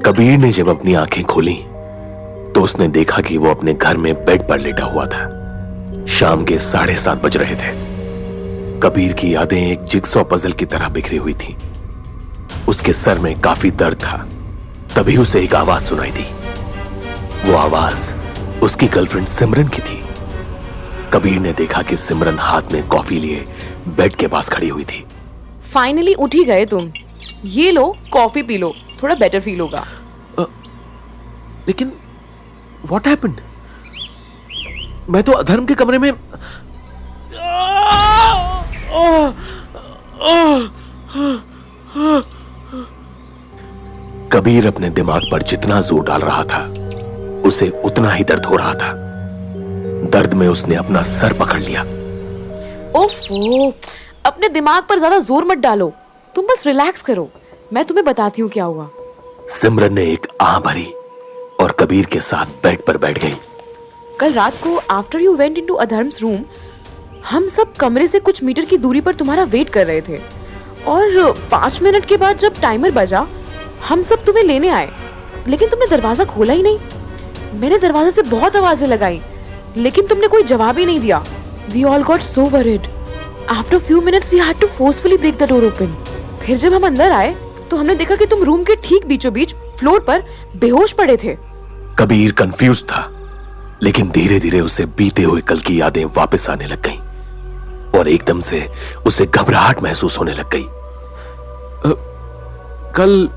कबीर ने जब अपनी आंखें खोली तो उसने देखा कि वो अपने घर में बेड पर लेटा हुआ था। शाम के 7:30 बज रहे थे। कबीर की यादें एक जिगसॉ पजल की तरह बिखरी हुई थी। उसके सर में काफी दर्द था। तभी उसे एक आवाज सुनाई दी। वो आवाज उसकी गर्लफ्रेंड सिमरन की थी। कबीर ने देखा कि सिमरन हाथ में कॉफी लिए बेड के पास खड़ी हुई थी। फाइनली उठ ही गए तुम। ये लो कॉफी पी लो, थोड़ा बेटर फील होगा। लेकिन व्हाट हैपेंड? मैं तो अधर्म के कमरे में। कबीर अपने दिमाग पर जितना जोर डाल रहा था उसे उतना ही दर्द हो रहा था। दर्द में उसने अपना सर पकड़ लिया। ओफो, अपने दिमाग पर ज्यादा जोर मत डालो, तुम बस रिलैक्स करो। मैं तुम्हें बताती हूँ क्या हुआ। सिमरन ने एक आह भरी और कबीर के साथ बेड पर बैठ गई। कल रात को आफ्टर यू वेंट इनटू अधर्म्स रूम, हम सब कमरे से कुछ मीटर की दूरी पर तुम्हारा वेट कर रहे थे और 5 मिनट के बाद जब टाइमर बजा हम सब तुम्हें लेने आए, लेकिन तुमने दरवाजा खोला ही नहीं। मैंने दरवाजे से बहुत आवाजें लगाई लेकिन तुमने कोई जवाब ही नहीं दिया। We all got so worried. After few minutes we had to forcefully break the door open. फिर जब हम अंदर आए तो हमने देखा कि तुम रूम के ठीक बीचों बीच फ्लोर पर बेहोश पड़े थे। कबीर कंफ्यूज था, लेकिन धीरे धीरे उसे बीते हुए कल की यादें वापस आने लग गईं और एकदम से उसे घबराहट महसूस होने लग गई। कल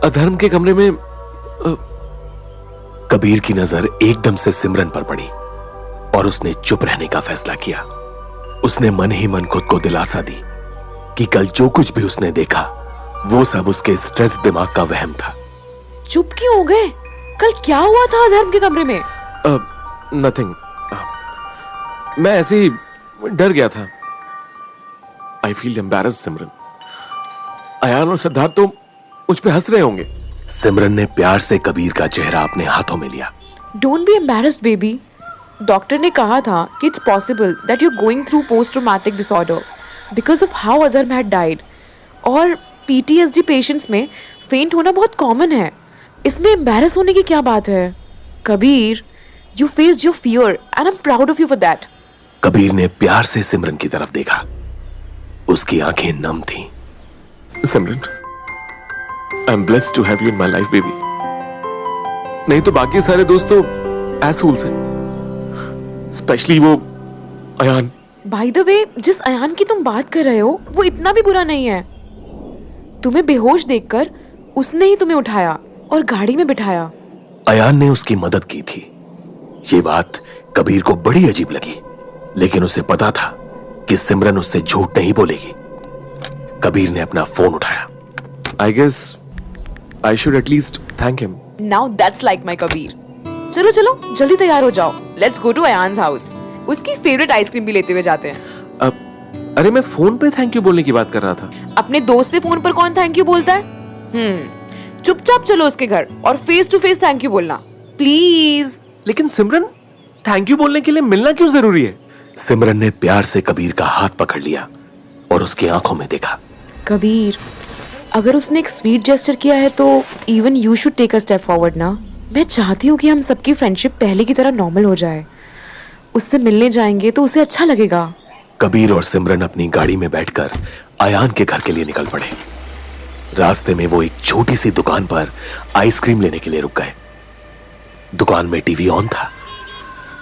अधर्म के कमरे में। कबीर की नजर एकदम से सिमरन पर पड़ी और उसने चुप रहने का फैसला किया। उसने मन ही मन खुद को दिलासा दी कि कल जो कुछ भी उसने देखा वो सब उसके स्ट्रेस दिमाग का वहम था। चुप क्यों हो गए? कल क्या हुआ था अधर्म के कमरे में? नथिंग। मैं ऐसे ही डर गया था। आई फील एम्बैरेस्ड सिमरन। अयान और सिद्धार्थ तो मुझ पे हंस रहे होंगे। सिमरन ने प्यार से कबीर का चेहरा अपने हाथों में लिया। Don't be embarrassed, baby. Doctor ने कहा था कि it's possible that you're going through post-traumatic disorder because of how अधर्म had died. और PTSD पेशेंट्स में फेंट होना बहुत कॉमन है। इसमें एम्बैरस होने की क्या बात है? Kabir, you faced your fear and I'm proud of you for that. Kabir ने प्यार से सिमरन की तरफ देखा। उसकी आंखें नम थीं। सिमरन, I'm blessed to have you in my life, baby. नहीं तो बाकी सारे दोस्त तो assholes हैं, स्पेशली वो अयान। बाय द वे, जिस अयान की तुम बात कर रहे हो वो इतना भी बुरा नहीं है। तुम्हें बेहोश देखकर उसने ही तुम्हें उठाया और गाड़ी में बिठाया। अयान ने उसकी मदद की थी। ये बात कबीर को बड़ी अजीब लगी, लेकिन उसे पता था कि सिमरन उससे झूठ नहीं बोलेगी। कबीर ने अपना फोन उठाया। I guess I should at least thank him. Now that's like my Kabir. चलो चलो जल्दी तैयार हो जाओ। Let's go to Ayaan's house. उसकी फेवरेट आइसक्रीम भी लेते हुए जाते हैं। अरे मैं फोन पे थैंक यू बोलने की बात कर रहा था। अपने दोस्त से फोन पर कौन थैंक यू बोलता है? चुपचाप चलो उसके घर और face to face thank you बोलना, प्लीज। लेकिन सिमरन, थैंक यू बोलने के लिए मिलना क्यों जरूरी है? सिमरन ने प्यार से कबीर का हाथ पकड़ लिया और उसकी आंखों में देखा। कबीर, अगर उसने एक स्वीट जेस्चर किया है तो even you should take a step forward ना। मैं चाहती हूँ कि हम सबकी फ्रेंडशिप पहले की तरह नॉर्मल हो जाए। उससे मिलने जाएंगे तो उसे अच्छा लगेगा। कबीर और सिमरन अपनी गाड़ी में बैठकर अयान के घर के लिए निकल पड़े। रास्ते में वो एक छोटी सी दुकान पर आइसक्रीम लेने के लिए रुक गए। दुकान में टीवी ऑन था,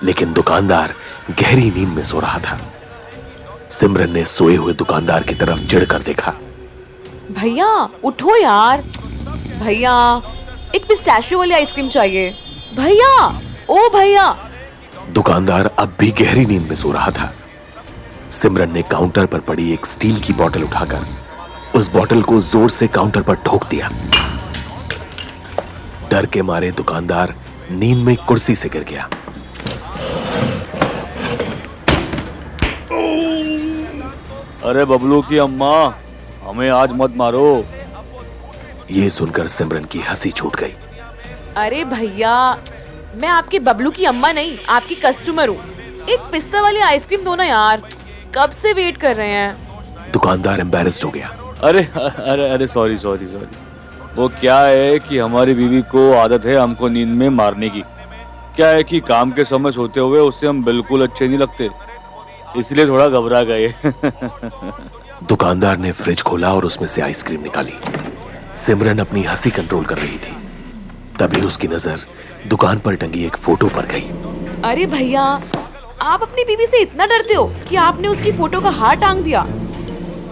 लेकिन दुकानदार गहरी नींद में सो रहा था। सिमरन ने सोए हुए दुकानदार की तरफ चिढ़कर देखा। भैया उठो यार, भैया एक पिस्ताशियो वाली आइसक्रीम चाहिए। भैया, ओ भैया। दुकानदार अब भी गहरी नींद में सो रहा था। सिमरन ने काउंटर पर पड़ी एक स्टील की बोतल उठाकर उस बोतल को जोर से काउंटर पर ठोक दिया। डर के मारे दुकानदार नींद में कुर्सी से गिर गया। अरे बबलू की अम्मा, हमें आज मत मारो। ये सुनकर सिमरन की हंसी छूट गई। अरे भैया, मैं आपके बबलू की अम्मा नहीं, आपकी कस्टमर हूँ। एक पिस्ता वाली आइसक्रीम दो ना यार, कब से वेट कर रहे हैं। दुकानदार एम्बैरेस्ड हो गया अरे अरे अरे सॉरी सॉरी सॉरी। वो क्या है कि हमारी बीवी को आदत है हमको नींद में मारने की। क्या है कि काम के समय सोते हुए उससे हम बिल्कुल अच्छे नहीं लगते, इसलिए थोड़ा घबरा गए। दुकानदार ने फ्रिज खोला और उसमें से आइसक्रीम निकाली। सिमरन अपनी हंसी कंट्रोल कर रही थी। तभी उसकी नजर दुकान पर टंगी एक फोटो पर गई। अरे भैया, आप अपनी बीवी से इतना डरते हो कि आपने उसकी फोटो का हार टांग दिया।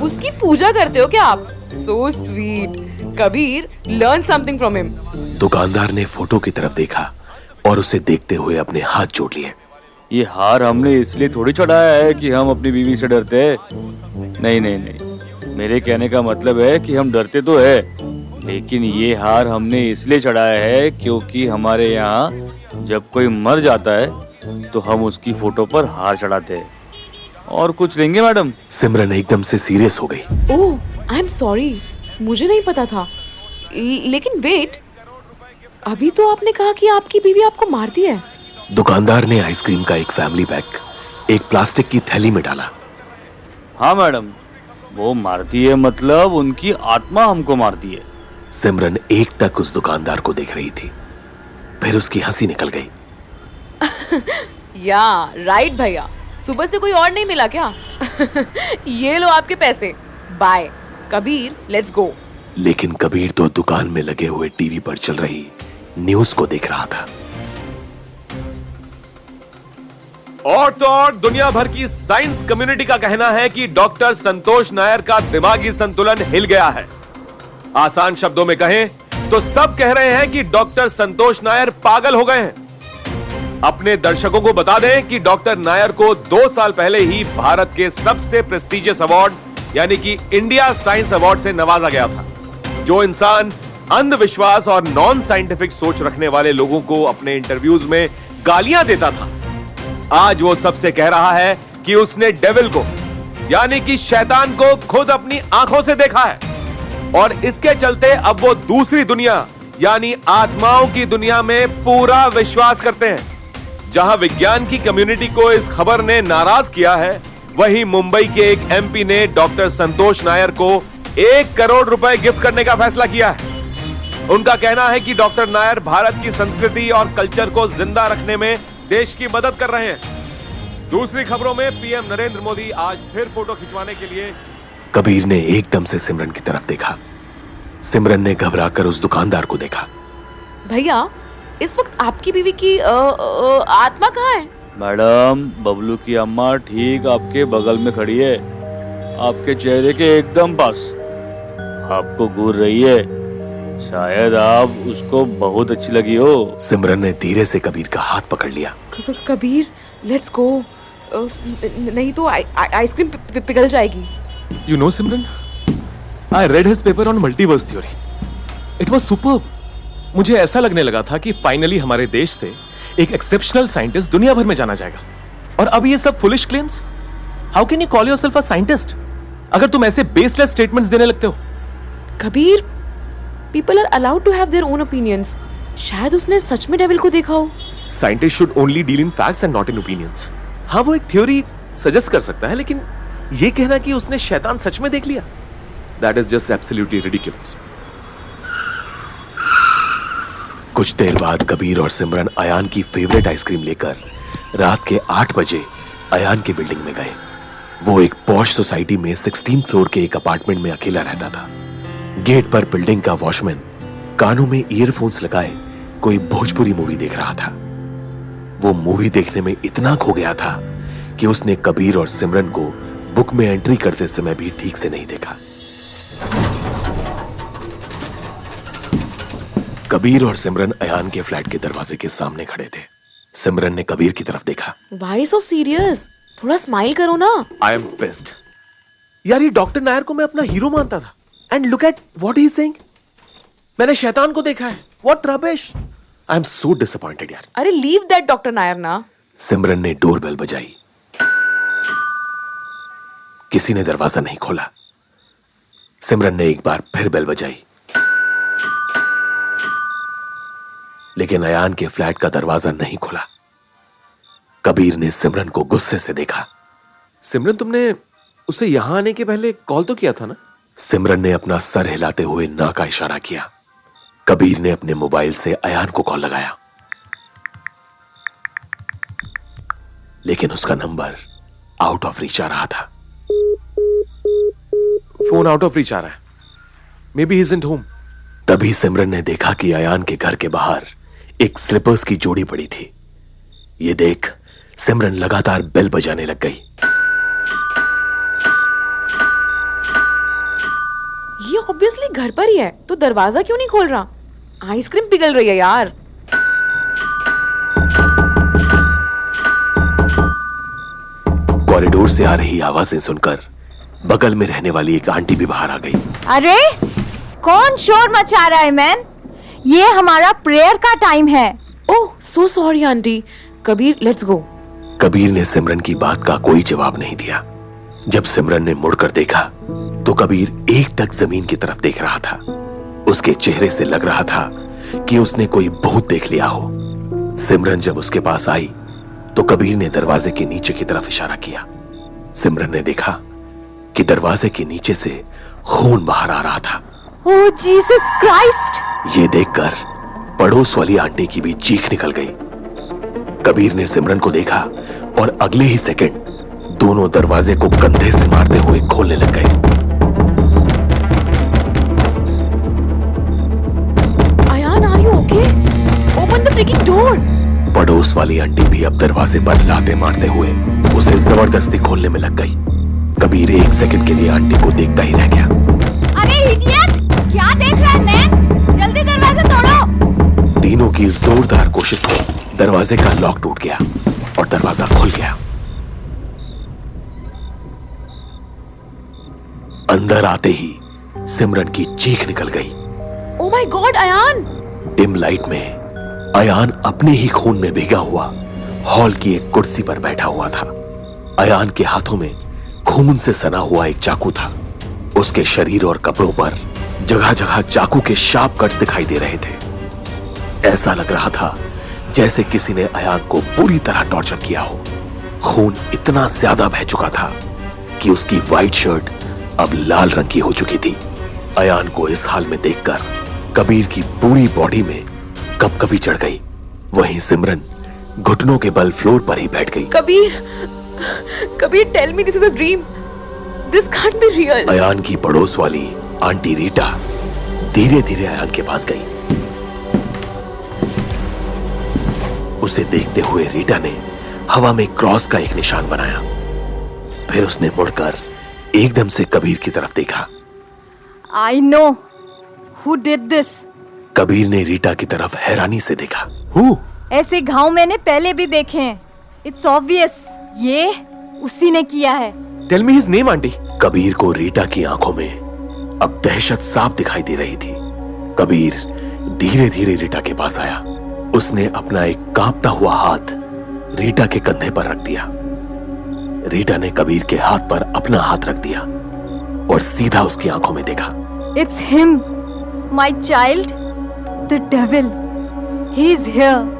उसकी पूजा करते हो क्या आप? So sweet. Kabir, learn something from him. दुकानदार ने फोटो की तरफ देखा और उसे देखते हुए अपने हाथ जोड़ लिए। ये हार हमने इसलिए थोड़ी चढ़ाया है कि हम अपनी बीवी से डरते हैं। नहीं नहीं नहीं, मेरे कहने का मतलब है कि हम डरते तो है, लेकिन ये हार हमने इसलिए चढ़ाया है क्योंकि हमारे यहाँ जब कोई मर जाता है तो हम उसकी फोटो पर हार चढ़ाते हैं। और कुछ लेंगे मैडम? सिमरन एकदम से सीरियस हो गई। ओह, आई एम सॉरी, मुझे नहीं पता था। लेकिन वेट, अभी तो आपने कहा कि आपकी बीवी आपको मारती है। दुकानदार ने आइसक्रीम का एक फैमिली पैक एक प्लास्टिक की थैली में डाला। हाँ मैडम, वो मारती है मतलब उनकी आत्मा हमको मारती है। सिमरन एकटक उस दुकानदार को देख रही थी, फिर उसकी हंसी निकल गई। या राइट भैया, सुबह से कोई और नहीं मिला क्या? ये लो आपके पैसे, बाय। कबीर, लेट्स गो। लेकिन कबीर तो दुकान में लगे हुए टीवी पर चल रही न्यूज को देख रहा था। और तो और दुनिया भर की साइंस कम्युनिटी का कहना है कि डॉक्टर संतोष नायर का दिमागी संतुलन हिल गया है। आसान शब्दों में कहें तो सब कह रहे हैं कि डॉक्टर संतोष नायर पागल हो गए हैं। अपने दर्शकों को बता दें कि डॉक्टर नायर को 2 साल पहले ही भारत के सबसे प्रेस्टिजियस अवार्ड यानी कि इंडिया साइंस अवार्ड से नवाजा गया था। जो इंसान अंधविश्वास और नॉन साइंटिफिक सोच रखने वाले लोगों को अपने इंटरव्यूज में गालियां देता था, आज वो सबसे कह रहा है कि उसने डेविल को यानी कि शैतान को खुद अपनी आंखों से देखा है। और इसके चलते अब वो दूसरी दुनिया यानी आत्माओं की दुनिया में पूरा विश्वास करते हैं। जहां विज्ञान की कम्युनिटी को इस खबर ने नाराज किया है, वहीं मुंबई के एक एमपी ने डॉक्टर संतोष नायर को 1 करोड़ रुपए गिफ्ट करने का फैसला किया है। उनका कहना है कि डॉक्टर नायर भारत की संस्कृति और कल्चर को जिंदा रखने में देश की मदद कर रहे हैं। दूसरी खबरों में पीएम नरेंद्र मोदी आज फिर फोटो खिंचवाने के लिए। कबीर ने एकदम से सिमरन की तरफ देखा। सिमरन ने घबराकर उस दुकानदार को देखा। भैया, इस वक्त आपकी बीवी की आत्मा कहाँ है? मैडम, बबलू की अम्मा ठीक आपके बगल में खड़ी है, आपके चेहरे के एकदम पास। आपको घूर रही है, शायद आप उसको बहुत अच्छी लगी हो। सिमरन ने धीरे से कबीर का हाथ पकड़ लिया। कबीर, लेट्स गो। नहीं तो आइसक्रीम पिघल जाएगी। You know, Simran, I read his paper on multiverse theory. It was superb. मुझे ऐसा लगने लगा था कि फाइनली हमारे देश से एक एक्सेप्शनल साइंटिस्ट दुनिया भर में जाना जाएगा। और अब ये सब foolish claims? How can you call yourself a scientist अगर तुम ऐसे बेसलेस स्टेटमेंट्स देने लगते हो? Kabir, people are allowed to have their own opinions. शायद उसने सच में डेविल को देखा हो। Scientist should only deal in facts and not in opinions. हाँ, वो एक थ्योरी सजेस्ट कर सकता है, लेकिन ये कहना कि उसने शैतान सच में देख लिया, that is just absolutely ridiculous. कुछ देर बाद कबीर और सिमरन अयान की फेवरेट आइसक्रीम लेकर रात के 8 बजे अयान की बिल्डिंग में गए। वो एक पॉश सोसाइटी में 16th फ्लोर के एक अपार्टमेंट में अकेला रहता था। गेट पर बिल्डिंग का वॉचमैन कानों में ईयरफोन्स लगाए कोई भोजपुरी मूवी देख रहा था। वो मूवी देखने में इतना खो गया था कि उसने कबीर और सिमरन को बुक में एंट्री करते समय भी ठीक से नहीं देखा। कबीर और सिमरन अयान के फ्लैट के दरवाजे के सामने खड़े थे। सिमरन ने कबीर की तरफ देखा। Why so serious? थोड़ा स्माइल करो ना। I am pissed. यार, ये डॉक्टर नायर को मैं अपना हीरो मानता था, and look at what he is saying. मैंने शैतान को देखा है। What rubbish. I am so disappointed यार। अरे लीव दैट डॉक्टर नायर ना। सिमरन ने डोरबेल बजाई। किसी ने दरवाजा नहीं खोला। सिमरन ने एक बार फिर बेल बजाई, लेकिन अयान के फ्लैट का दरवाजा नहीं खुला। कबीर ने सिमरन को गुस्से से देखा। सिमरन, तुमने उसे यहां आने के पहले कॉल तो किया था ना? सिमरन ने अपना सर हिलाते हुए ना का इशारा किया। कबीर ने अपने मोबाइल से अयान को कॉल लगाया, लेकिन उसका नंबर आउट ऑफ रीच आ रहा था। फोन आउट ऑफ रीच आ रहा है। May be he isn't home. तभी सिमरन ने देखा कि अयान के घर के बाहर एक स्लिपर्स की जोड़ी पड़ी थी। ये देख सिमरन लगातार बेल बजाने लग गई। ये ऑब्वियसली घर पर ही है, तो दरवाजा क्यों नहीं खोल रहा? आइसक्रीम पिघल रही है यार। कॉरिडोर से आ रही आवाजें सुनकर बगल में रहने वाली एक आंटी भी बाहर आ गई। अरे कौन शोर मचा रहा है मैन? ये हमारा प्रेयर का टाइम है। Oh so sorry aunty. Kabir let's go. Kabir ने सिमरन की बात का कोई जवाब नहीं दिया। जब सिमरन ने मुड़कर देखा तो कबीर एकटक जमीन की तरफ देख रहा था। उसके चेहरे से लग रहा था कि उसने कोई भूत देख लिया हो। सिमरन जब उसके पास आई तो कबीर ने दरवाजे के नीचे की तरफ इशारा किया। सिमरन ने देखा कि दरवाजे के नीचे से खून बाहर आ रहा था। ओह जीसस क्राइस्ट! ये देखकर पड़ोस वाली आंटी की भी चीख निकल गई। कबीर ने सिमरन को देखा और अगले ही सेकंड दोनों दरवाजे को कंधे से मारते हुए खोलने लग गए। Ayaan are you okay? Open the freaking door. पड़ोस वाली आंटी भी अब दरवाजे पर लाते मारते हुए उसे जबरदस्ती खोलने में लग गई। कबीर एक सेकंड के लिए आंटी को देखता ही रह गया। अरे इडियट! क्या देख रहा है मैन? जल्दी दरवाजा तोड़ो! तीनों की जोरदार कोशिश से दरवाजे का लॉक टूट गया और दरवाजा खुल गया। अंदर आते ही सिमरन की चीख निकल गई। Oh my god Ayaan! Dim light में अयान अपने ही खून में भीगा हुआ हॉल की एक कुर्सी पर बैठा हुआ था। अयान के हाथों में खून से सना हुआ एक चाकू था। उसके शरीर और कपड़ों पर जगह जगह चाकू के शार्प कट्स दिखाई दे रहे थे। ऐसा लग रहा था जैसे किसी ने अयान को पूरी तरह टॉर्चर किया हो। खून इतना ज्यादा बह चुका था कि उसकी व्हाइट शर्ट अब लाल रंग की हो चुकी थी। अयान को इस हाल में देखकर कबीर की पूरी बॉडी में कपकपी चढ़ गई। वहीं सिमरन घुटनों के बल फ्लोर पर ही बैठ गई। Kabir tell me this is a dream. This can't be real. Ayaan की पड़ोस वाली आंटी रीटा धीरे धीरे अयान के पास गई। उसे देखते हुए रीटा ने हवा में क्रॉस का एक निशान बनाया। फिर उसने मुड़कर एकदम से कबीर की तरफ देखा। I know who did this. Kabir ने रीटा की तरफ हैरानी से देखा। ऐसे घाव मैंने पहले भी देखे हैं। इट्स ऑब्वियस ये उसी ने किया है। Tell me his name aunty. Kabir को रीटा की आंखों में अब दहशत साफ दिखाई दे रही थी। कबीर धीरे धीरे रीटा के पास आया। उसने अपना एक कांपता हुआ हाथ रीटा के कंधे पर रख दिया। रीटा ने कबीर के हाथ पर अपना हाथ रख दिया और सीधा उसकी आंखों में देखा। It's him, my child, the devil, he is here.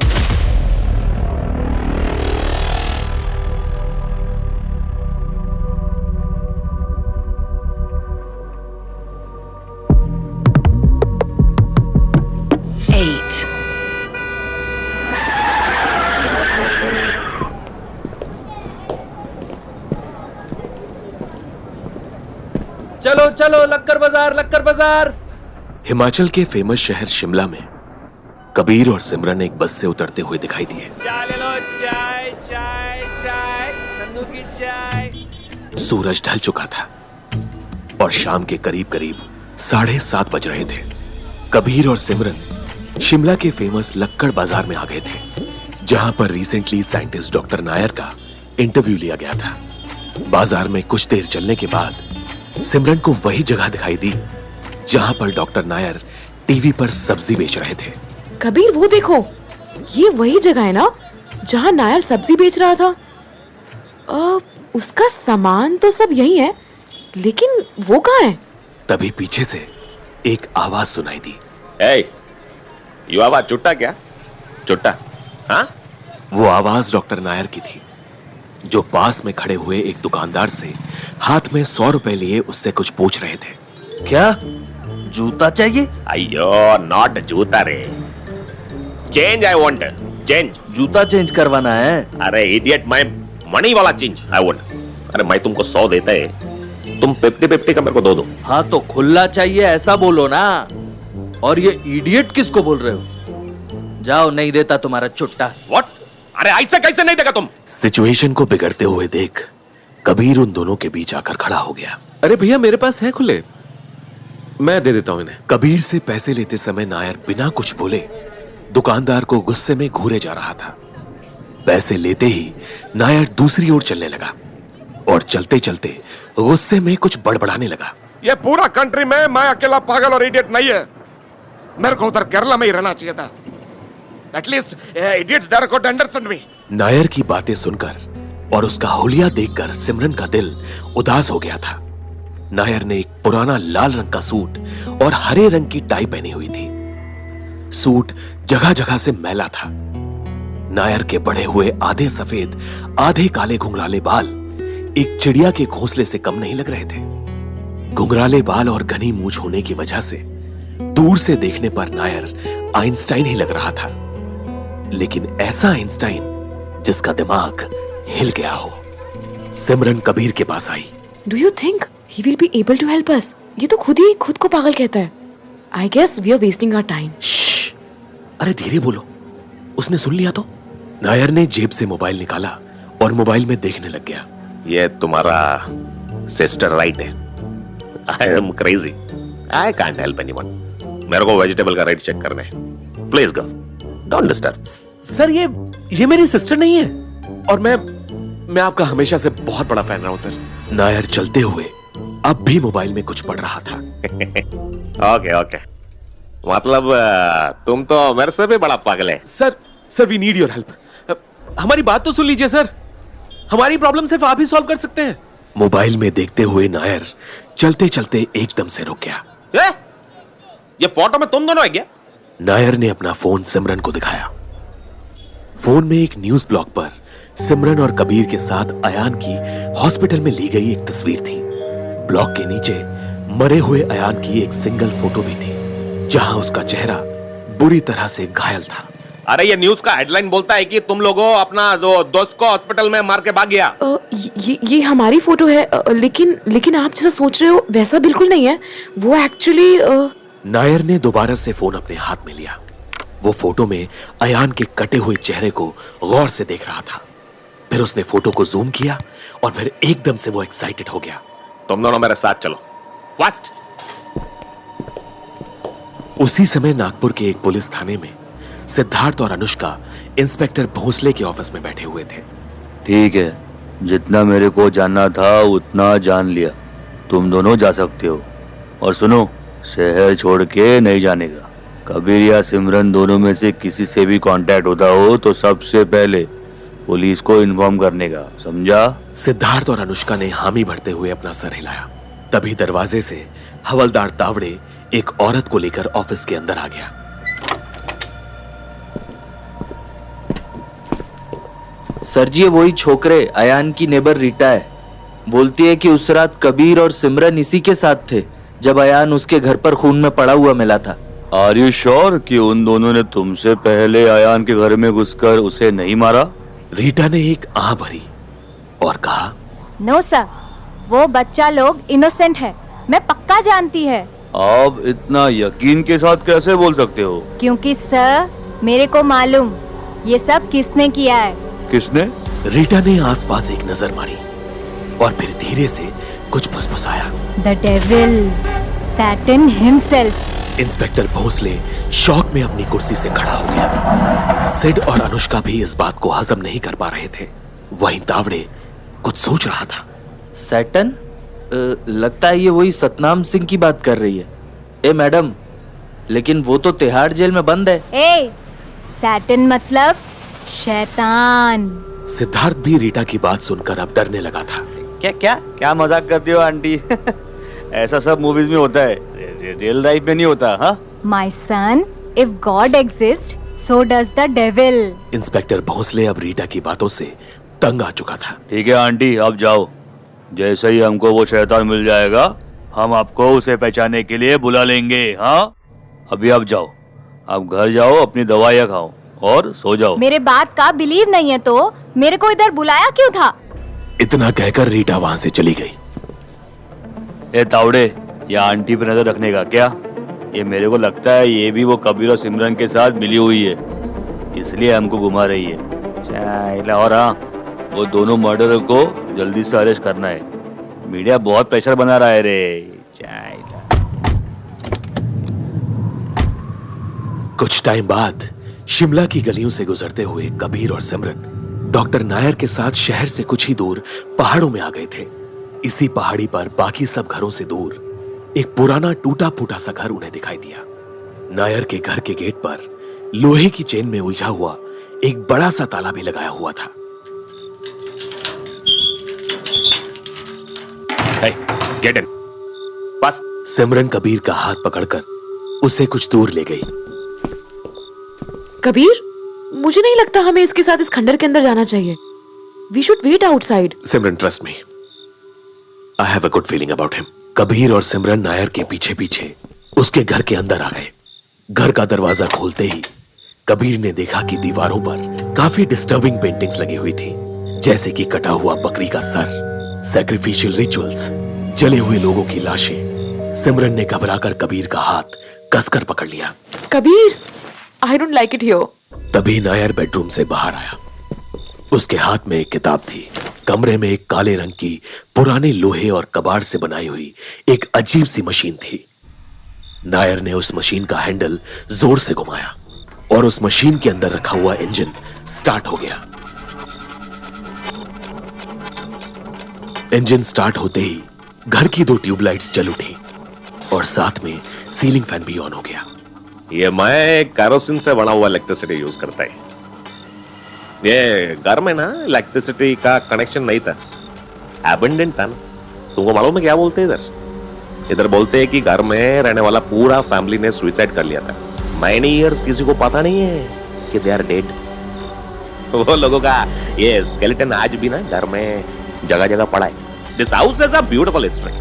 चलो चलो लक्कर बाजार, लक्कर बाजार। हिमाचल के फेमस शहर शिमला में कबीर और सिमरन एक बस से उतरते हुए दिखाई दिए। चाय ले लो, चाय चाय चाय, नन्नू की चाय। सूरज ढल चुका था और शाम के करीब करीब 7:30 बज रहे थे। कबीर और सिमरन शिमला के फेमस लक्कड़ बाजार में आ गए थे, जहां पर रिसेंटली साइंटिस्ट डॉक्टर नायर का इंटरव्यू लिया गया था। बाजार में कुछ देर चलने के बाद सिमरन को वही जगह दिखाई दी जहां पर डॉक्टर नायर टीवी पर सब्जी बेच रहे थे। कबीर वो देखो, ये वही जगह है ना जहां नायर सब्जी बेच रहा था। उसका सामान तो सब यही है, लेकिन वो कहाँ है? तभी पीछे से एक आवाज सुनाई दी। ये आवाज चुट्टा क्या? चुट्टा? हाँ? वो आवाज डॉक्टर नायर की थी, जो पास में खड़े हुए एक दुकानदार से हाथ में 100 रुपए लिए उससे कुछ पूछ रहे थे। क्या जूता चाहिए? अयो नॉट जूता रे, चेंज आई वांट, चेंज। जूता चेंज करवाना है? अरे इडियट, मैं मनी वाला चेंज आई वांट। अरे मैं तुमको 100 देता है, तुम 50-50 का मेरे को दो। हाँ तो खुला चाहिए ऐसा बोलो ना। और ये इडियट किसको बोल रहे हो? जाओ, नहीं देता तुम्हारा चुट्टा। व्हाट? अरे ऐसे कैसे नहीं देगा तुम? सिचुएशन को बिगड़ते हुए देख कबीर उन दोनों के बीच आकर खड़ा हो गया। अरे भैया मेरे पास है खुले, मैं दे देता हूं इन्हें। कबीर से पैसे लेते समय नायर बिना कुछ बोले दुकानदार को गुस्से में घूरे जा रहा था। पैसे लेते ही नायर दूसरी ओर चलने लगा और चलते चलते गुस्से में कुछ बड़बड़ाने लगा। ये पूरा कंट्री में मैं अकेला पागल और इडियट नहीं है। मेरे को उधर केरला में ही रहना चाहिए था। At least idiots there could understand me. Nair की बातें सुनकर और उसका हुलिया देखकर सिमरन का दिल उदास हो गया था। नायर ने एक पुराना लाल रंग का सूट और हरे रंग की टाई पहनी हुई थी। सूट जगह जगह से मैला था। नायर के बढ़े हुए आधे सफेद आधे काले घुंघराले बाल एक चिड़िया के घोंसले से कम नहीं लग रहे थे। घुंघराले बाल और घनी मूंछ होने की वजह से दूर से देखने पर नायर आइंस्टाइन ही लग रहा था, लेकिन ऐसा आइंस्टाइन जिसका दिमाग हिल गया हो। सिमरन कबीर के पास आई। Do you think he will be able to help us? ये तो खुद ही खुद को पागल कहता है। I guess we are wasting our time. अरे धीरे बोलो, उसने सुन लिया तो। नायर ने जेब से मोबाइल निकाला और मोबाइल में देखने लग गया। ये तुम्हारा सिस्टर राइट है। I am crazy, I can't help anyone. मेरे को वेजिटेबल का रेट चेक करना है। Please go, don't disturb. Sir ये मेरी सिस्टर नहीं है और मैं आपका हमेशा से बहुत बड़ा फैन रहा हूं सर। नायर चलते हुए अब भी मोबाइल में कुछ पढ़ रहा था। ओके ओके, मतलब तुम तो मेरे से भी बड़ा पागल है। Sir we need your help. हमारी बात तो सुन लीजिए सर, हमारी प्रॉब्लम सिर्फ आप ही सॉल्व कर सकते हैं। मोबाइल में देखते हुए नायर चलते चलते एकदम से रुक गया। ये फोटो में तुम दोनों है क्या? नायर ने अपना फोन सिमरन को दिखाया। फोन में एक न्यूज ब्लॉग पर सिमरन और कबीर के साथ अयान की हॉस्पिटल में ली गई एक तस्वीर थी। ब्लॉग के नीचे मरे हुए अयान की एक सिंगल फोटो भी थी, जहां उसका चेहरा बुरी तरह से घायल था। अरे ये न्यूज का हेडलाइन बोलता है कि तुम लोगों अपना जो दोस्त को हॉस्पिटल में मार के भाग गया। ये हमारी फोटो है, लेकिन आप जैसा सोच रहे हो वैसा बिल्कुल नहीं है। वो एक्चुअली नायर ने दोबारा से फोन अपने हाथ में लिया। वो फोटो में अयान के कटे हुए चेहरे को गौर से देख रहा था। फिर उसने फोटो को जूम किया और फिर एकदम से वो एक्साइटेड हो गया। तुम दोनों मेरे साथ चलो, फास्ट। उसी समय नागपुर के एक पुलिस थाने में सिद्धार्थ और अनुष्का इंस्पेक्टर भोसले के ऑफिस में बैठे हुए थे। ठीक है, जितना मेरे को जानना था उतना जान लिया। तुम दोनों जा सकते हो। और सुनो, शहर छोड़ के नहीं जाने का। कबीर या सिमरन दोनों में से किसी से भी कांटेक्ट होता हो तो सबसे पहले पुलिस को इन्फॉर्म करने का, समझा? सिद्धार्थ और अनुष्का ने हामी भरते हुए अपना सर हिलाया। तभी दरवाजे से हवलदार तावड़े एक औरत को लेकर ऑफिस के अंदर आ गया। सर जी, ये वही छोकरे अयान की नेबर रीटा है। बोलती है कि उस रात कबीर और सिमरन इसी के साथ थे जब अयान उसके घर पर खून में पड़ा हुआ मिला था। आर यू श्योर कि उन दोनों ने तुमसे पहले अयान के घर में घुसकर उसे नहीं मारा? रीटा ने एक आह भरी और कहा, नो सर, वो बच्चा लोग इनोसेंट है, मैं पक्का जानती है। आप इतना यकीन के साथ कैसे बोल सकते हो? क्योंकि सर मेरे को मालूम ये सब किसने किया है। किसने? रीटा ने आसपास एक नजर मारी और फिर धीरे से कुछ फुसफुसाया। The devil, Satan himself. Inspector Bhosale shock में अपनी कुर्सी से खड़ा हो गया। सिड और अनुष्का भी इस बात को हजम नहीं कर पा रहे थे। वहीं तावड़े कुछ सोच रहा था। सैटन? लगता है ये वही सतनाम सिंह की बात कर रही है। ए मैडम, लेकिन वो तो तिहाड़ जेल में बंद है। ए, सैटन मतलब शैतान। सिद्धार्थ भी रीटा की बात सुनकर अब डरने लगा था। क्या मजाक करती हो आंटी? ऐसा सब मूवीज में होता है, रियल लाइफ में नहीं होता। हाँ? My son, if God exists, so does the devil. Inspector Bhosale अब रीटा की बातों से तंग आ चुका था। ठीक है आंटी, अब जाओ। जैसे ही हमको वो शैतान मिल जाएगा हम आपको उसे पहचानने के लिए बुला लेंगे। हाँ, अभी आप जाओ, आप घर जाओ, अपनी दवाइयाँ खाओ और सो जाओ। मेरे बात का बिलीव नहीं है तो मेरे को इधर बुलाया क्यों था? इतना कहकर रीटा वहां से चली गई। ए तावड़े, या आंटी पे नजर रखने का क्या? ये मेरे को लगता है ये भी वो कबीर और सिमरन के साथ मिली हुई है, इसलिए हमको घुमा रही है। चाइला, और हाँ, वो दोनों मर्डर को जल्दी से अरेस्ट करना है। मीडिया बहुत प्रेशर बना रहा है रे। चाइला। कुछ टाइम बाद शिमला की गलियों से गुजरते हुए कबीर और सिमरन डॉक्टर नायर के साथ शहर से कुछ ही दूर पहाड़ों में आ गए थे। इसी पहाड़ी पर बाकी सब घरों से दूर एक पुराना टूटा फूटा सा घर उन्हें दिखाई दिया। नायर के घर के गेट पर लोहे की चेन में उलझा हुआ एक बड़ा सा ताला भी लगाया हुआ था। Hey, get in. बस। सिमरन कबीर का हाथ पकड़कर उसे कुछ दूर ले गई। कबीर, मुझे नहीं लगता हमें इसके साथ इस खंडर के अंदर जाना चाहिए। We should wait outside. Simran, trust me, I have a good feeling about him. Kabir और सिमरन नायर के पीछे पीछे उसके घर के अंदर आ गए। घर का दरवाजा खोलते ही कबीर ने देखा कि दीवारों पर काफी डिस्टर्बिंग पेंटिंग्स लगी हुई थी, जैसे कि कटा हुआ बकरी का सर, सैक्रिफिशियल रिचुअल्स, जले हुए लोगों की लाशें। सिमरन ने घबराकर कबीर का हाथ कसकर पकड़ लिया। Kabir, I don't like it here. तभी नायर बेडरूम से बाहर आया। उसके हाथ में एक किताब थी। कमरे में एक काले रंग की पुराने लोहे और कबाड़ से बनाई हुई एक अजीब सी मशीन थी। नायर ने उस मशीन का हैंडल जोर से घुमाया और उस मशीन के अंदर रखा हुआ इंजन स्टार्ट हो गया। इंजन स्टार्ट होते ही घर की 2 ट्यूबलाइट्स जल उठी और साथ में सीलिंग फैन भी ऑन हो गया। ये मैं कैरोसिन से बना हुआ इलेक्ट्रिसिटी यूज करता है। ये घर में ना इलेक्ट्रिसिटी का कनेक्शन नहीं था, एबंडेंट था ना। तुमको मालूम है क्या बोलते हैं इधर? इधर बोलते हैं कि घर में रहने वाला पूरा फैमिली ने सुसाइड कर लिया था। मैनी इयर्स किसी को पता नहीं है कि दे आर डेड। वो लोगों का ये स्केलेटन आज भी ना घर में जगह जगह पड़ा है। This house is a beautiful history.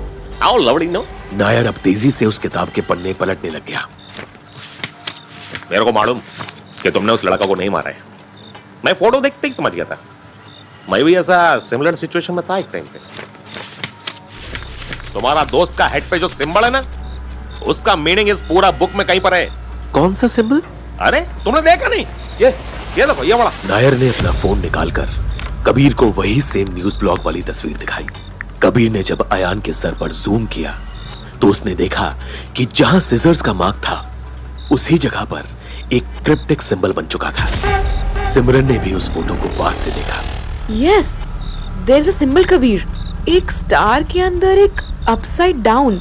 How lovely, no? Nair अब तेजी से उस किताब के पन्ने पलटने लग गया। मेरे को मालूम कि तुमने उस लड़का को नहीं मारा है। मैं फोटो देखते ही समझ गया था। मैं भी ऐसा सिमिलर सिचुएशन में था एक टाइम पे। तुम्हारा दोस्त का हेड पे जो सिंबल है ना, उसका मीनिंग इस पूरा बुक में कहीं पर है। कौन सा सिंबल? अरे तुमने देखा नहीं? ये देखो, ये वाला। नायर ने अपना फोन निकालकर कबीर को वही सेम न्यूज ब्लॉग वाली तस्वीर दिखाई। कबीर ने जब अयान के सर पर जूम किया तो उसने देखा कि जहां सिजर्स का मार्क था उसी जगह पर एक क्रिप्टिक सिंबल बन चुका था। सिमरन ने भी उस फोटो को पास से देखा। Yes, there is a symbol Kabir. एक स्टार के अंदर एक अपसाइड डाउन,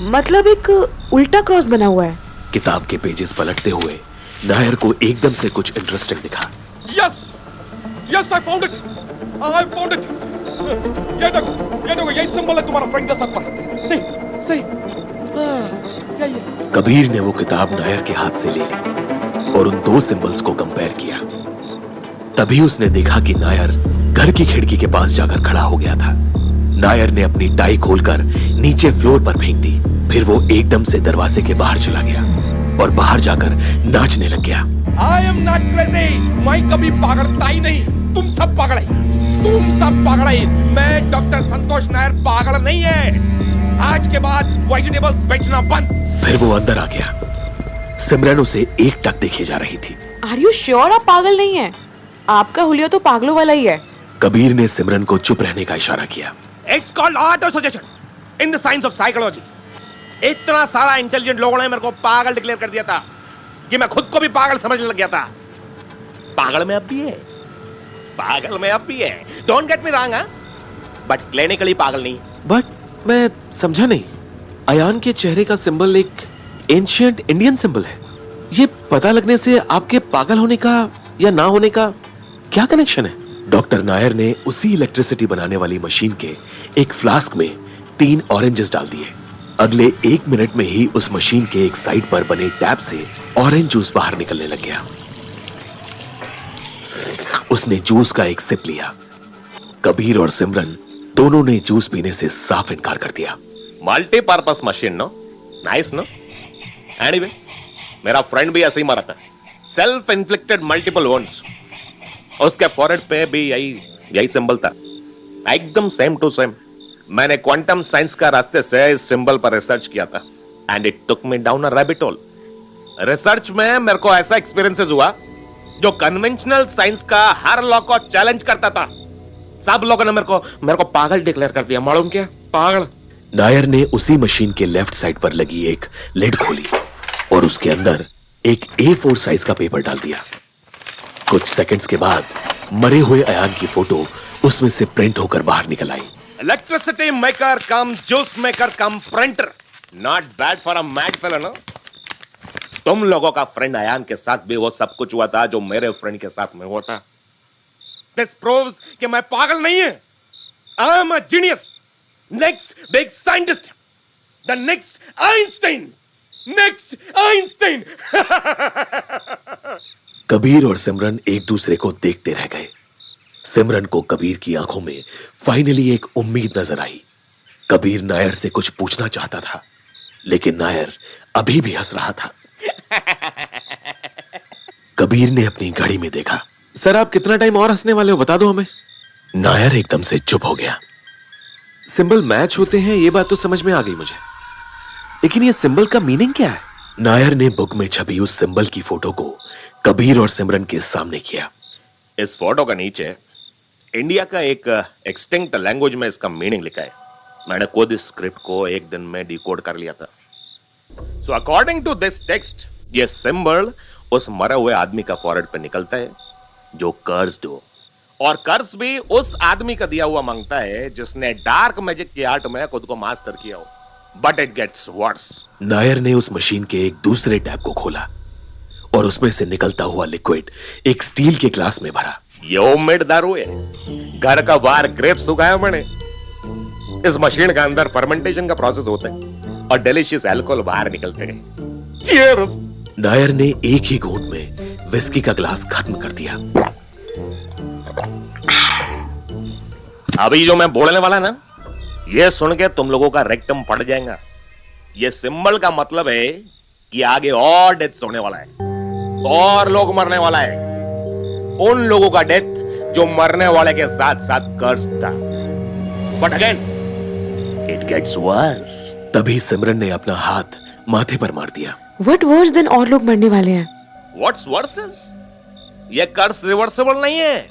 मतलब एक उल्टा क्रॉस बना हुआ है। किताब के पेजेस पलटते हुए नायर को एकदम से कुछ इंटरेस्टिंग दिखा। Yes yes, I found it, I found it. ये देखो, यही सिंबल है तुम्हारा फ्रेंड के सर पर। सही। कबीर ने वो किताब नायर के हाथ से ले ली और उन 2 सिंबल्स को कंपेयर किया। तभी उसने देखा कि नायर घर की खिड़की के पास जाकर खड़ा हो गया था। नायर ने अपनी टाई खोलकर नीचे फ्लोर पर फेंक दी। फिर वो एकदम से दरवाजे के बाहर चला गया और बाहर जाकर नाचने लग गया। I am not crazy. मैं कभी पागलता ही नहीं। तुम सब पागल है, तुम सब पागल है। मैं डॉक्टर संतोष नायर पागल नहीं है। आज के बाद वेजिटेबल्स बेचना बंद। फिर वो अंदर आ गया। सिमरन उसे एक टक देखे जा रही थी। आर यू श्योर आप पागल नहीं है? आपका हुलिया तो पागलों वाला ही है। कबीर ने सिमरन को चुप रहने का इशारा किया। It's called auto suggestion in the science of psychology. इतना सारा इंटेलिजेंट लोगों ने मेरे को पागल डिक्लेयर कर दिया था कि मैं खुद को भी पागल समझने लग गया था। पागल में अब भी है, पागल में अब भी है। Don't get me wrong, but clinically पागल नहीं। बट मैं समझा नहीं। अयान के चेहरे का सिंबल एक एंशिएंट इंडियन सिंबल है। ये पता लगने से आपके पागल होने का या ना होने का क्या कनेक्शन है? डॉक्टर नायर ने उसी इलेक्ट्रिसिटी बनाने वाली मशीन के एक फ्लास्क में 3 ऑरेंजेस डाल दिए। अगले 1 मिनट में ही उस मशीन के एक साइड पर बने टैप से ऑरेंज जूस बाहर निकलने लग गया। उसने जूस का एक सिप लिया। कबीर और सिमरन दोनों ने जूस पीने से साफ इनकार कर दिया। Multipurpose machine no, nice no. Anyway, मेरा फ्रेंड भी ऐसे ही मरा था, सेल्फ इन्फ्लिक्टेड मल्टीपल वुंड्स। उसके फॉरहेड पे भी यही सिंबल था, एकदम सेम टू सेम। मैंने क्वांटम साइंस का रास्ते से इस सिंबल पर रिसर्च किया था and it took me down a rabbit hole. Research में मेरे को ऐसा एक्सपीरियंसेस हुआ जो कन्वेंशनल साइंस का हर लॉ को चैलेंज करता था। सब लोगों ने मेरे को पागल डिक्लेयर कर दिया, मालूम क्या, पागल। नायर ने उसी मशीन के लेफ्ट साइड पर लगी एक लिड खोली और उसके अंदर एक A4 साइज का पेपर डाल दिया। कुछ सेकंड्स के बाद मरे हुए अयान की फोटो उसमें से प्रिंट होकर बाहर निकल आई। Electricity maker cum juice maker cum printer, not bad for a mad fellow no. तुम लोगों का फ्रेंड अयान के साथ भी वो सब कुछ हुआ था जो मेरे फ्रेंड के साथ में हुआ था। दिस प्रूव्स कि मैं पागल नहीं है, I am a genius, next big scientist, the next Einstein, next Einstein. Kabir और सिमरन एक दूसरे को देखते रह गए। सिमरन को कबीर की आंखों में फाइनली एक उम्मीद नजर आई। कबीर नायर से कुछ पूछना चाहता था, लेकिन नायर अभी भी हंस रहा था। कबीर ने अपनी घड़ी में देखा। सर, आप कितना टाइम और हंसने वाले हो, बता दो हमें। नायर एकदम से चुप हो गया। सिंबल मैच होते हैं, ये बात तो समझ में आ गई मुझे, लेकिन ये सिंबल का मीनिंग क्या है? नायर ने बुक में छपी उस सिंबल की फोटो को कबीर और सिमरन के सामने किया। इस फोटो का नीचे इंडिया का एक एक्सटिंक्ट लैंग्वेज में इसका मीनिंग लिखा है। मैंने खुद इस स्क्रिप्ट को एक दिन में डिकोड कर लिया था। So according to this text, ये सिंबल उस मरे हुए आदमी का फॉरहेड पे निकलता है जो कर्स्ड हो, और कर्ज भी उस आदमी का दिया हुआ मांगता है जिसने डार्क मैजिक की आर्ट में खुद को मास्टर किया हो। But it gets worse. Nair ने उस मशीन के एक दूसरे टैप को खोला और उसमें से निकलता हुआ लिक्विड एक स्टील के ग्लास में भरा। ये होममेड दारू है, घर का बाहर ग्रेप्स उगाया मैंने। इस मशीन के अंदर फर्मेंटेशन का प्रोसेस होता है और डिलीशियस अल्कोहल बाहर निकलते हैं। चीयर्स। नायर ने एक ही घूंट में विस्की का ग्लास खत्म कर दिया। अभी जो मैं बोलने वाला ना, ये सुन के तुम लोगों का रेक्टम पड़ जाएगा। ये सिंबल का मतलब है कि आगे और डेथ्स होने वाला है, और लोग मरने वाला है। उन लोगों का डेथ जो मरने वाले के साथ साथ कर्ज था। But again it gets worse. तभी सिमरन ने अपना हाथ माथे पर मार दिया। व्हाट वर्स देन और लोग मरने वाले हैं? व्हाट्स वर्स इज, ये कर्ज रिवर्सेबल नहीं है।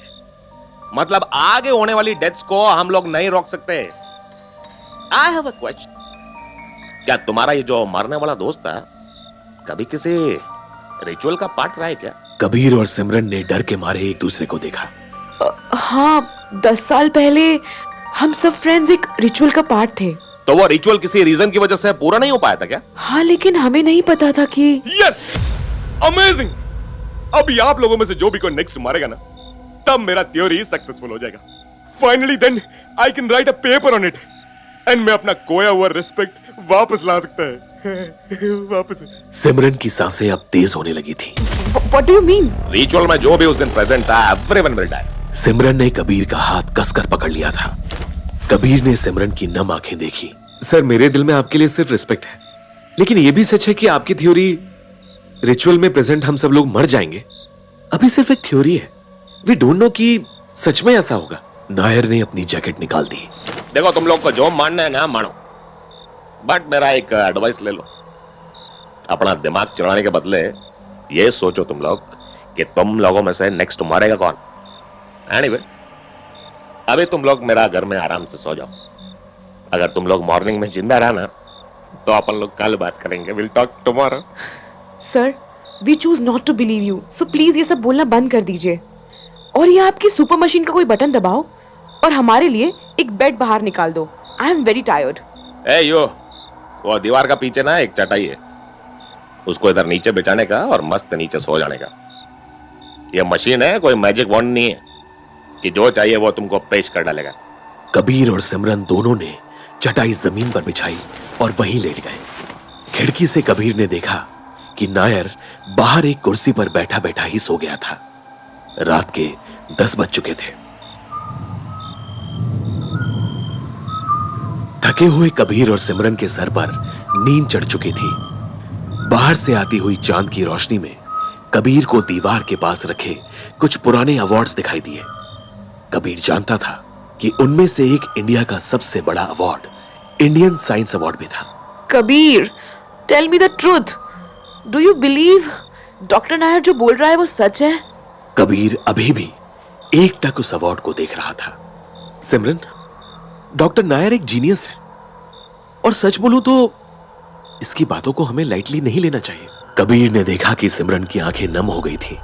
मतलब आगे होने वाली डेथ्स को हम लोग नहीं रोक सकते। आई हैव अ क्वेश्चन, क्या तुम्हारा ये जो मरने वाला दोस्त था कभी किसी रिचुअल का पार्ट रहा है क्या? कबीर और सिमरन ने डर के मारे एक दूसरे को देखा। हाँ, 10 साल पहले हम सब फ्रेंड्स एक रिचुअल का पार्ट थे। तो वो रिचुअल किसी रीजन की वजह से पूरा नहीं हो पाया था क्या? हाँ, लेकिन हमें नहीं पता था कि यस, अमेजिंग। अभी आप लोगों में से जो भी कोई नेक्स्ट मारेगा ना, तब मेरा थ्योरी सक्सेसफुल हो जाएगा। Finally then I can write a paper on it and मैं अपना खोया हुआ रिस्पेक्ट वापस ला सकता है। वापस। सिमरन की सांसें अब तेज होने लगी थी। What do you mean? Ritual में जो भी उस दिन प्रेजेंट था, एवरीवन विल डाई। सिमरन ने कबीर का हाथ कसकर पकड़ लिया था। कबीर ने सिमरन की नम आंखें देखी। सर, मेरे दिल में आपके लिए सिर्फ रिस्पेक्ट है, लेकिन यह भी सच है कि आपकी थ्योरी रिचुअल में प्रेजेंट हम सब लोग मर जाएंगे अभी सिर्फ एक थ्योरी है। वी डोंट नो कि सच में ऐसा होगा। नायर ने अपनी जैकेट निकाल दी। देखो, तुम लोग को जो मानना है ना मानो, बट मेरा एक एडवाइस ले लो। अपना दिमाग चलाने के बदले ये सोचो तुम लोग कि तुम लोगों में से नेक्स्ट मरेगा कौन। एनीवे, अभी तुम लोग मेरा घर में आराम से सो जाओ। अगर तुम लोग मॉर्निंग में जिंदा रहा ना, तो अपन लोग कल बात करेंगे। Will talk tomorrow. Sir, we choose not to believe you, so please ये सब बोलना बंद कर दीजिए और ये आपकी सुपर मशीन का कोई बटन दबाओ और हमारे लिए एक बेड बाहर निकाल दो। I am very tired. ए यो, वो दीवार का पीछे ना एक चटाई है, उसको इधर नीचे बिछाने का और मस्त नीचे सो जाने का। ये मशीन है, कोई मैजिक वॉन्ड नहीं है कि जो चाहिए वो तुमको पेश कर डालेगा। कबीर और सिमरन दोनों ने चटाई जमीन पर बिछाई और वहीं लेट गए। खिड़की से कबीर ने देखा कि नायर बाहर एक कुर्सी पर बैठा बैठा ही सो गया था। रात के 10 बज चुके थे। थके हुए कबीर और सिमरन के सर पर नींद चढ़ चुकी थी। बाहर से आती हुई चांद की रोशनी में कबीर को दीवार के पास रखे कुछ पुराने अवार्ड्स दिखाई दिए। कबीर जानता था कि उनमें से एक इंडिया का सबसे बड़ा अवार्ड इंडियन साइंस अवार्ड भी था। Kabir, tell me the truth, do you believe doctor Nair जो बोल रहा है वो सच है? कबीर अभी भी एकटक उस अवार्ड को देख रहा था। सिमरन, डॉक्टर नायर एक जीनियस है और सच बोलूं तो इसकी बातों को हमें लाइटली नहीं लेना चाहिए। कबीर ने देखा कि सिमरन की आंखें नम हो गई थी।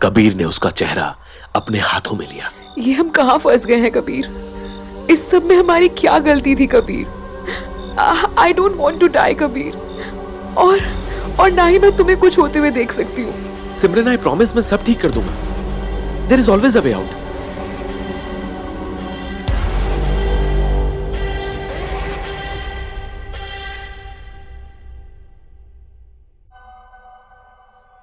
कबीर ने उसका चेहरा अपने हाथों में लिया। ये हम कहाँ फंस गए हैं कबीर? इस सब में हमारी क्या गलती थी Kabir? I don't want to die Kabir, और ना ही मैं तुम्हें कुछ होते हुए देख सकती हूँ। सिमरन, आई प्रॉमिस मैं सब ठीक कर दूंगा। There is always a way out.